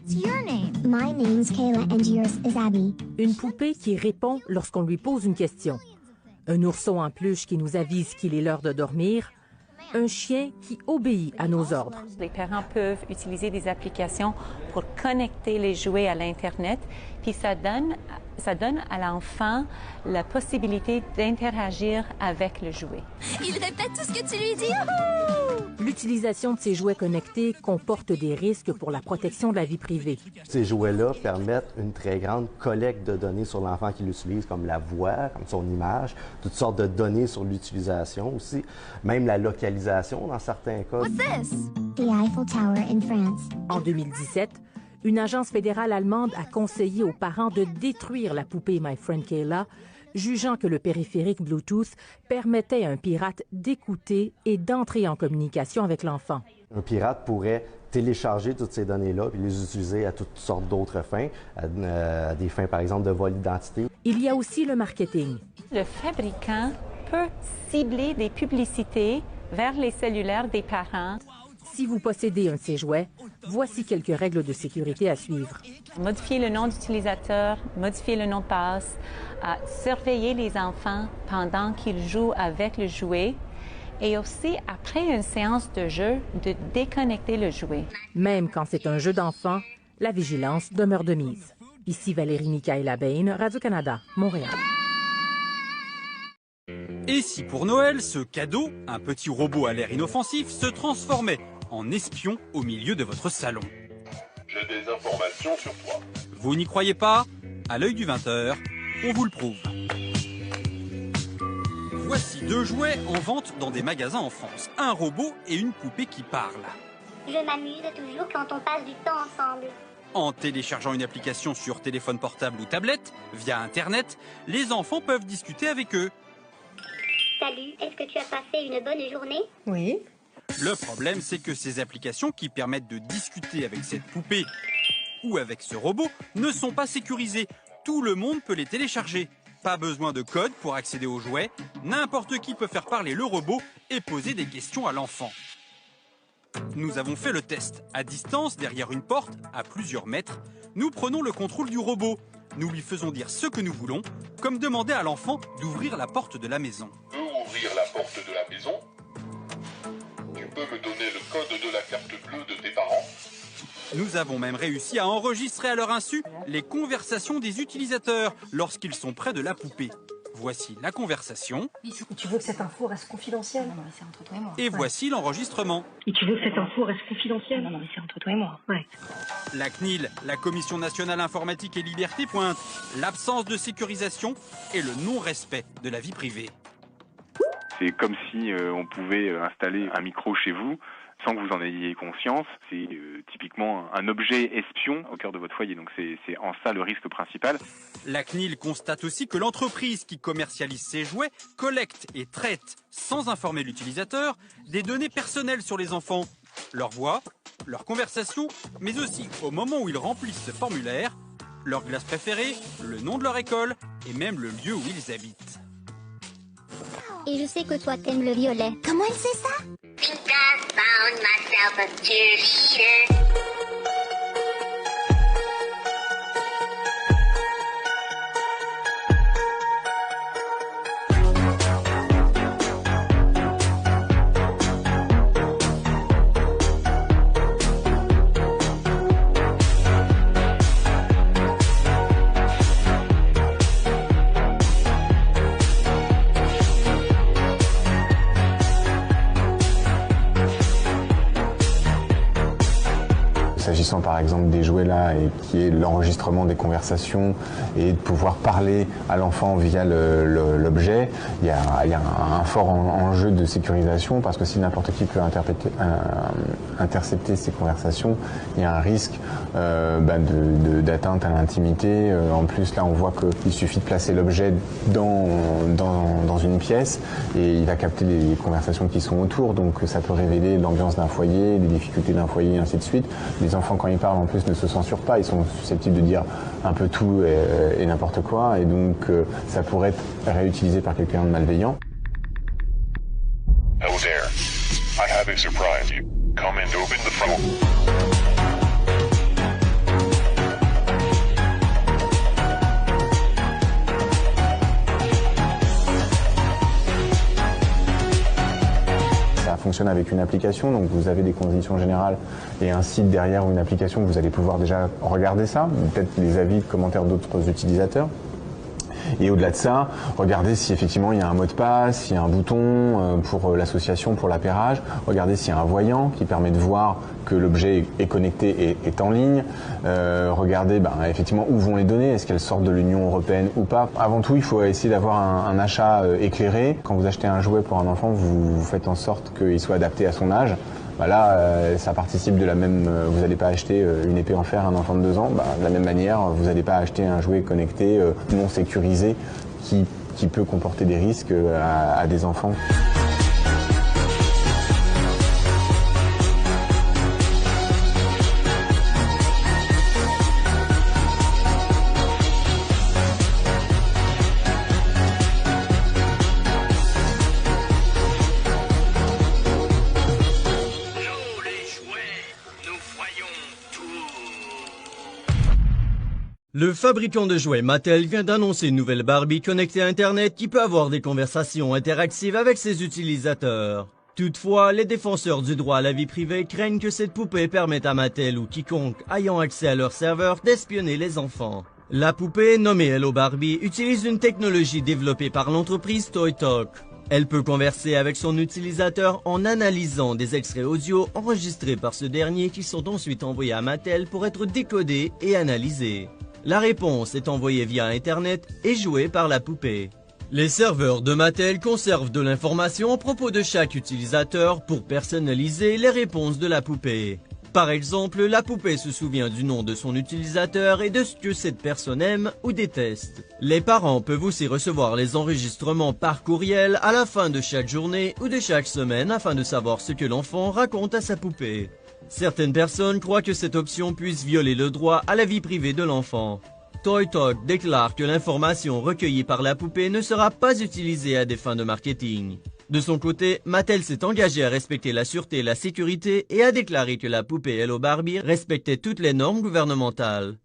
My name's Kayla and yours is Abby. Une poupée qui répond lorsqu'on lui pose une question. Un ourson en peluche qui nous avise qu'il est l'heure de dormir. Un chien qui obéit à nos ordres. Les parents peuvent utiliser des applications pour connecter les jouets à l'Internet, puis ça donne à l'enfant la possibilité d'interagir avec le jouet. Il répète tout ce que tu lui dis. L'utilisation de ces jouets connectés comporte des risques pour la protection de la vie privée. Ces jouets-là permettent une très grande collecte de données sur l'enfant qui l'utilise, comme la voix, comme son image, toutes sortes de données sur l'utilisation aussi, même la localisation dans certains cas. What's this? The Eiffel Tower in France. En 2017, une agence fédérale allemande a conseillé aux parents de détruire la poupée My Friend Kayla, jugeant que le périphérique Bluetooth permettait à un pirate d'écouter et d'entrer en communication avec l'enfant. Un pirate pourrait télécharger toutes ces données-là et les utiliser à toutes sortes d'autres fins, à des fins par exemple de vol d'identité. Il y a aussi le marketing. Le fabricant peut cibler des publicités vers les cellulaires des parents. Si vous possédez un de ces jouets, voici quelques règles de sécurité à suivre. Modifier le nom d'utilisateur, modifier le nom de passe, surveiller les enfants pendant qu'ils jouent avec le jouet et aussi, après une séance de jeu, de déconnecter le jouet. Même quand c'est un jeu d'enfant, la vigilance demeure de mise. Ici Valérie Michaëla-Bain, Radio-Canada, Montréal. Et si pour Noël, ce cadeau, un petit robot à l'air inoffensif, se transformait en espion au milieu de votre salon? J'ai des informations sur toi. Vous n'y croyez pas? À l'œil du 20h, on vous le prouve. Voici deux jouets en vente dans des magasins en France. Un robot et une poupée qui parle. Je m'amuse toujours quand on passe du temps ensemble. En téléchargeant une application sur téléphone portable ou tablette, via Internet, les enfants peuvent discuter avec eux. Salut, est-ce que tu as passé une bonne journée? Oui. Le problème, c'est que ces applications qui permettent de discuter avec cette poupée ou avec ce robot ne sont pas sécurisées. Tout le monde peut les télécharger. Pas besoin de code pour accéder aux jouets. N'importe qui peut faire parler le robot et poser des questions à l'enfant. Nous avons fait le test. À distance, derrière une porte, à plusieurs mètres, nous prenons le contrôle du robot. Nous lui faisons dire ce que nous voulons, comme demander à l'enfant d'ouvrir la porte de la maison. Peux ouvrir la porte de la maison? Tu peux me donner le code de la carte bleue de tes parents? Nous avons même réussi à enregistrer à leur insu les conversations des utilisateurs lorsqu'ils sont près de la poupée. Voici la conversation. Tu veux que cette info reste confidentielle? Non, mais c'est entre toi et moi. Et voici l'enregistrement. Et tu veux que cette info reste confidentielle? Non, mais c'est entre toi et moi. Ouais. La CNIL, la Commission nationale informatique et liberté, pointe l'absence de sécurisation et le non-respect de la vie privée. C'est comme si on pouvait installer un micro chez vous sans que vous en ayez conscience. C'est typiquement un objet espion au cœur de votre foyer. Donc c'est en ça le risque principal. La CNIL constate aussi que l'entreprise qui commercialise ces jouets collecte et traite, sans informer l'utilisateur, des données personnelles sur les enfants. Leur voix, leur conversation, mais aussi au moment où ils remplissent ce formulaire, leur glace préférée, le nom de leur école et même le lieu où ils habitent. Et je sais que toi t'aimes le violet. Comment elle sait ça? Because found myself a cheerleader. S'agissant par exemple des jouets là, et qui est l'enregistrement des conversations et de pouvoir parler à l'enfant via l'objet, il y a un fort enjeu de sécurisation parce que si n'importe qui peut intercepter ces conversations, il y a un risque d'atteinte à l'intimité. En plus là on voit qu'il suffit de placer l'objet dans une pièce et il va capter les conversations qui sont autour, donc ça peut révéler l'ambiance d'un foyer, les difficultés d'un foyer et ainsi de suite. Les enfants quand ils parlent en plus ne se censurent pas, ils sont susceptibles de dire un peu tout et n'importe quoi et donc ça pourrait être réutilisé par quelqu'un de malveillant. Oh there, I have a surprise. Come and open the phone. fonctionne avec une application, donc vous avez des conditions générales et un site derrière ou une application que vous allez pouvoir déjà regarder ça, peut-être les avis, commentaires d'autres utilisateurs. Et au-delà de ça, regardez si effectivement il y a un mot de passe, s'il y a un bouton pour l'association, pour l'appairage, regardez s'il y a un voyant qui permet de voir que l'objet est connecté et est en ligne, regardez effectivement où vont les données, est-ce qu'elles sortent de l'Union européenne ou pas. Avant tout, il faut essayer d'avoir un achat éclairé. Quand vous achetez un jouet pour un enfant, vous faites en sorte qu'il soit adapté à son âge. Là, ça participe de la même. Vous n'allez pas acheter une épée en fer à un enfant de 2 ans. De la même manière, vous n'allez pas acheter un jouet connecté non sécurisé qui peut comporter des risques à des enfants. Le fabricant de jouets Mattel vient d'annoncer une nouvelle Barbie connectée à Internet qui peut avoir des conversations interactives avec ses utilisateurs. Toutefois, les défenseurs du droit à la vie privée craignent que cette poupée permette à Mattel ou quiconque ayant accès à leur serveur d'espionner les enfants. La poupée, nommée Hello Barbie, utilise une technologie développée par l'entreprise ToyTalk. Elle peut converser avec son utilisateur en analysant des extraits audio enregistrés par ce dernier qui sont ensuite envoyés à Mattel pour être décodés et analysés. La réponse est envoyée via Internet et jouée par la poupée. Les serveurs de Mattel conservent de l'information à propos de chaque utilisateur pour personnaliser les réponses de la poupée. Par exemple, la poupée se souvient du nom de son utilisateur et de ce que cette personne aime ou déteste. Les parents peuvent aussi recevoir les enregistrements par courriel à la fin de chaque journée ou de chaque semaine afin de savoir ce que l'enfant raconte à sa poupée. Certaines personnes croient que cette option puisse violer le droit à la vie privée de l'enfant. ToyTalk déclare que l'information recueillie par la poupée ne sera pas utilisée à des fins de marketing. De son côté, Mattel s'est engagé à respecter la sûreté et la sécurité et a déclaré que la poupée Hello Barbie respectait toutes les normes gouvernementales.